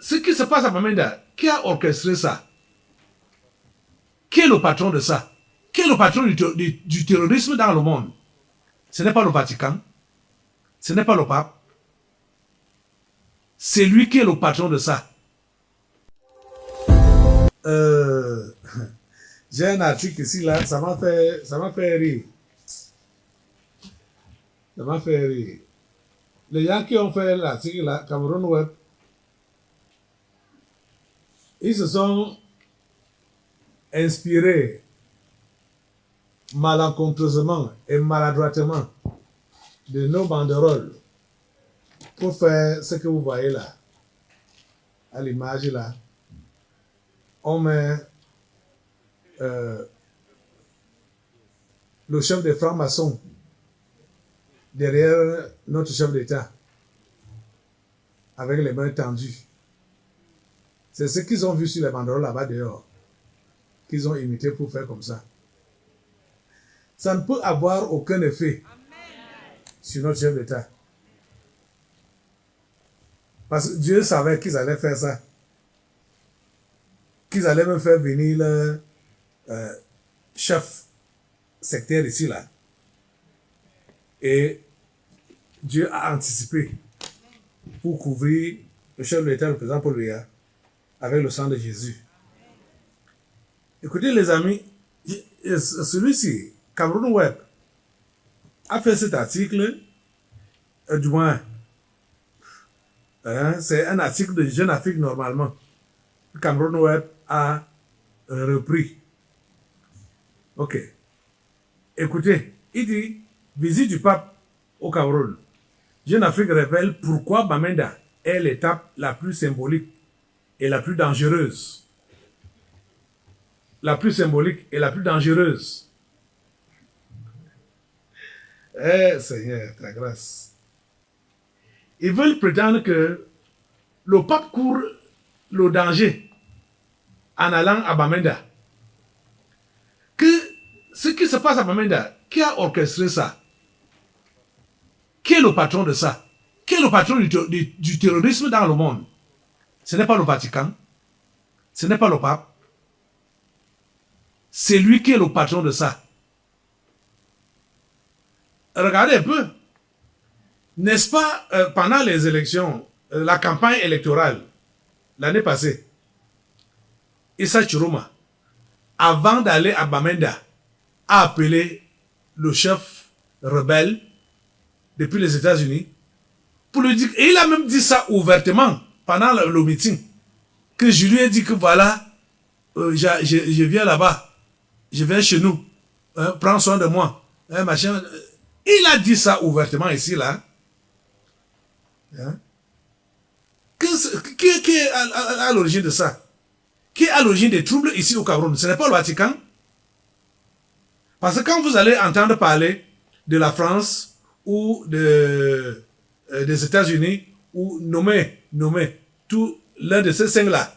ce qui se passe à Bamenda, qui a orchestré ça? Qui est le patron de ça? Qui est le patron du terrorisme dans le monde? Ce n'est pas le Vatican. Ce n'est pas le pape. C'est lui qui est le patron de ça. J'ai un article ici, là, ça m'a fait rire. Ça m'a fait rire. Les gens qui ont fait l'article, là, Cameroun Web, ils se sont inspirés malencontreusement et maladroitement de nos banderoles pour faire ce que vous voyez là. À l'image là, on met le chef des francs-maçons derrière notre chef d'État avec les mains tendues. C'est ce qu'ils ont vu sur les banderoles là-bas dehors, qu'ils ont imité pour faire comme ça. Ça ne peut avoir aucun effet sur notre chef d'État. Parce que Dieu savait qu'ils allaient faire ça. Qu'ils allaient même faire venir le chef sectaire ici, là. Et Dieu a anticipé pour couvrir le chef de l'État, le président Paul Biya, avec le sang de Jésus. Écoutez les amis, celui-ci, Cameroun Web, a fait cet article, du moins, c'est un article de Jeune Afrique normalement. Cameroun Web a repris. Ok. Écoutez, il dit, visite du pape au Cameroun. Jeune Afrique révèle pourquoi Bamenda est l'étape la plus symbolique et la plus dangereuse. La plus symbolique et la plus dangereuse. Eh Seigneur, ta grâce. Ils veulent prétendre que le pape court le danger en allant à Bamenda. Que ce qui se passe à Bamenda, qui a orchestré ça? Qui est le patron de ça? Qui est le patron du terrorisme dans le monde? Ce n'est pas le Vatican. Ce n'est pas le pape. C'est lui qui est le patron de ça. Regardez un peu. N'est-ce pas, pendant les élections, la campagne électorale, l'année passée, Issa Chiroma, avant d'aller à Bamenda, a appelé le chef rebelle depuis les États-Unis pour lui dire, et il a même dit ça ouvertement pendant le meeting, que je lui ai dit que voilà, je viens là-bas, je viens chez nous, prends soin de moi, machin. Il a dit ça ouvertement ici, là. Hein? Qui est à l'origine de ça? Qui est à l'origine des troubles ici au Cameroun? Ce n'est pas le Vatican. Parce que quand vous allez entendre parler de la France ou des États-Unis, ou nommer tout l'un de ces cinq-là,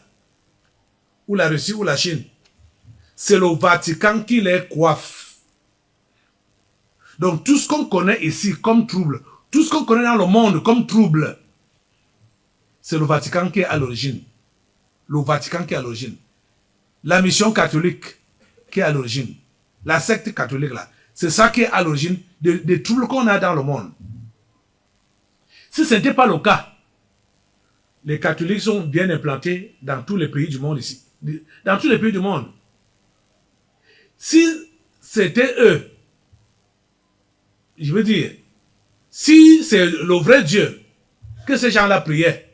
ou la Russie ou la Chine, c'est le Vatican qui les coiffe. Donc tout ce qu'on connaît ici comme trouble, tout ce qu'on connaît dans le monde comme trouble, c'est le Vatican qui est à l'origine. Le Vatican qui est à l'origine. La mission catholique qui est à l'origine. La secte catholique là. C'est ça qui est à l'origine des troubles qu'on a dans le monde. Si ce n'était pas le cas, les catholiques sont bien implantés dans tous les pays du monde ici. Dans tous les pays du monde. Si c'était eux, je veux dire, si c'est le vrai Dieu que ces gens-là priaient,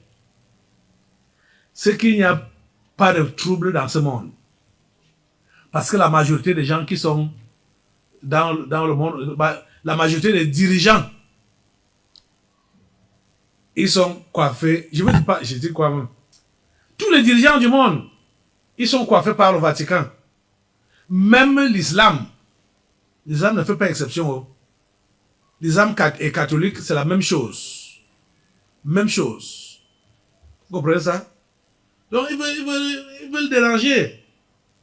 c'est qu'il n'y a pas de trouble dans ce monde. Parce que la majorité des gens qui sont dans le monde, la majorité des dirigeants, ils sont coiffés, je veux dire pas, je dis quoi même, tous les dirigeants du monde, ils sont coiffés par le Vatican. Même l'islam ne fait pas exception. L'islam et catholique, c'est la même chose. Même chose. Vous comprenez ça? Donc, ils veulent déranger.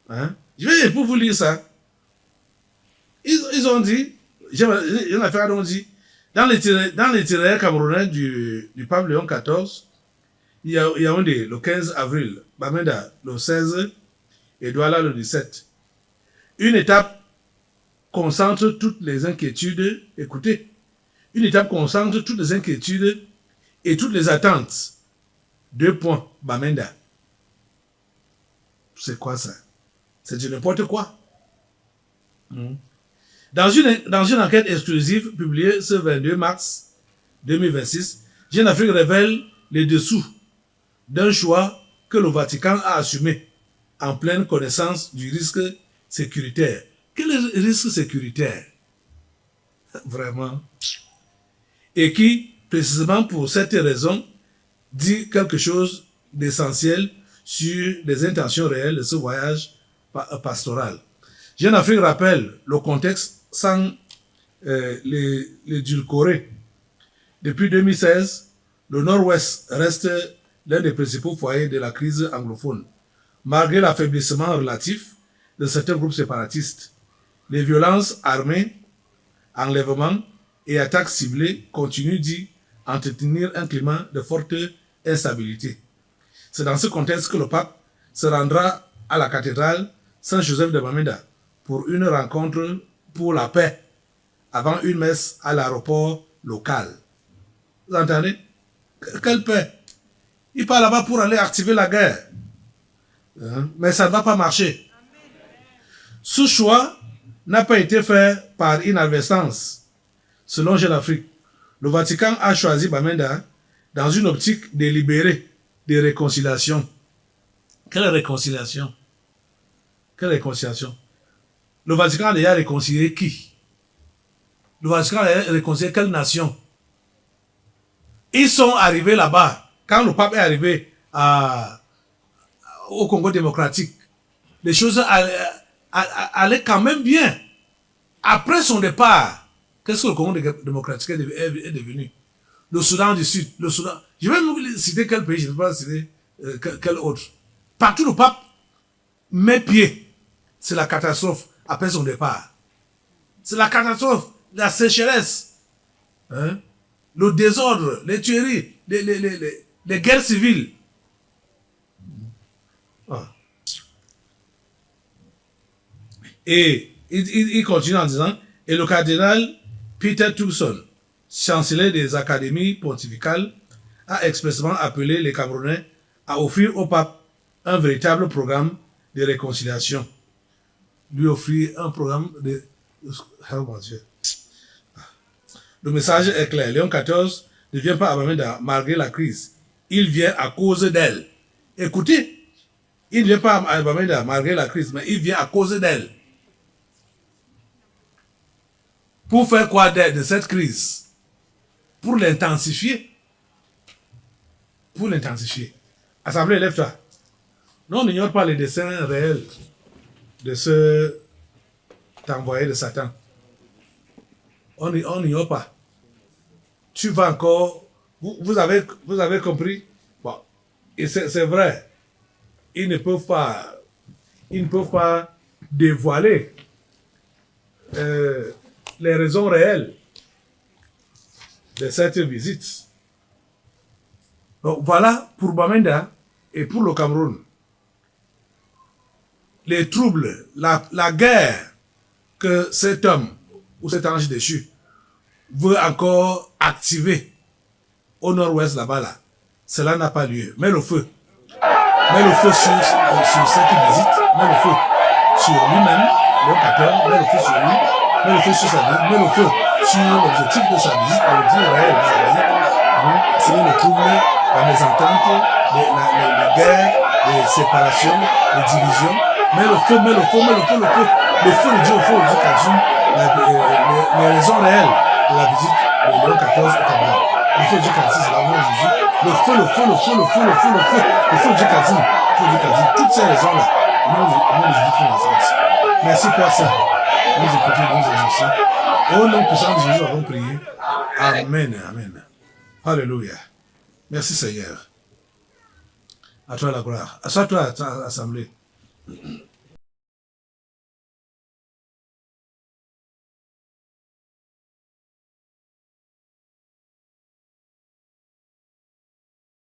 Hein? Je vais pour vous lire ça. Ils ont dit, une affaire ont dit, dans l'itinéraire camerounais du pape Léon XIV, Yaoundé le 15 avril, Bamenda le 16 et Douala le 17. Une étape concentre toutes les inquiétudes, écoutez, une étape concentre toutes les inquiétudes et toutes les attentes. 2 points, Bamenda. C'est quoi ça? C'est du n'importe quoi. Dans une enquête exclusive publiée ce 22 mars 2026, Jeune Afrique révèle les dessous d'un choix que le Vatican a assumé en pleine connaissance du risque sécuritaire. Quel est le risque sécuritaire? Vraiment. Et qui, précisément pour cette raison, dit quelque chose d'essentiel sur les intentions réelles de ce voyage pastoral. Jeune Afrique rappelle le contexte sans l'édulcorer. Depuis 2016, le Nord-Ouest reste l'un des principaux foyers de la crise anglophone. Malgré l'affaiblissement relatif de certains groupes séparatistes, les violences armées, enlèvements et attaques ciblées continuent d'y entretenir un climat de forte instabilité. C'est dans ce contexte que le pape se rendra à la cathédrale Saint-Joseph de Bamenda pour une rencontre pour la paix avant une messe à l'aéroport local. Vous entendez? Quelle paix? Il part là-bas pour aller activer la guerre. Mais ça ne va pas marcher. Ce choix n'a pas été fait par inadvertance. Selon Jeune Afrique, le Vatican a choisi Bamenda dans une optique délibérée de réconciliation. Quelle réconciliation? Quelle réconciliation? Le Vatican a déjà réconcilié qui? Le Vatican a réconcilié quelle nation? Ils sont arrivés là-bas. Quand le pape est arrivé au Congo démocratique, les choses allaient quand même bien. Après son départ, qu'est-ce que le Congo démocratique est devenu? Le Soudan du Sud. Le Soudan. Je vais même citer quel pays, je ne vais pas citer quel autre. Partout le pape met pied. C'est la catastrophe après son départ. C'est la catastrophe, la sécheresse, le désordre, les tueries, les guerres civiles. Et il continue en disant, et le cardinal Peter Turkson, chancelier des académies pontificales, a expressément appelé les Camerounais à offrir au pape un véritable programme de réconciliation. Lui offrir un programme de... Oh mon Dieu. Le message est clair. Léon XIV ne vient pas à Bamenda malgré la crise. Il vient à cause d'elle. Écoutez, il ne vient pas à Bamenda malgré la crise, mais il vient à cause d'elle. Pour faire quoi de cette crise? Pour l'intensifier. Pour l'intensifier. Assemblée, lève-toi. Non, on n'ignore pas les desseins réels de ce envoyé de Satan. On n'ignore pas. Tu vas encore... Vous avez compris? Bon. Et c'est vrai. Ils ne peuvent pas dévoiler les raisons réelles de cette visite. Donc voilà pour Bamenda et pour le Cameroun. Les troubles, la guerre que cet homme ou cet ange déchu veut encore activer au nord-ouest là-bas, là, cela n'a pas lieu. Mets le feu. Mets le feu sur cette visite. Mets le feu sur lui-même, le 14, mets le feu sur lui. Mets le feu sur sa vie, mets le feu sur l'objectif de sa visite, le dire réel de sa visite. C'est le trouble, la mésentente, les guerres, les séparations, les divisions. Mets le feu, mets le feu, mets le feu, le feu. Le feu de Dieu, le feu de Dieu, les raisons réelles de la visite de Léon XIV au Cameroun. Le feu de Dieu Kassim, c'est l'amour de Jésus. Le feu, le feu, le feu, le feu, le feu, le feu. Le feu de Dieu Kassim, le feu de Dieu Kassim. Toutes ces raisons-là, au nom de Jésus qui est. Merci pour ça. Nous écoutons, nous exaucons. Au nom puissant de Jésus, nous avons prié. Amen, amen. Alléluia. Merci Seigneur. À toi la gloire. À toi, assemblée.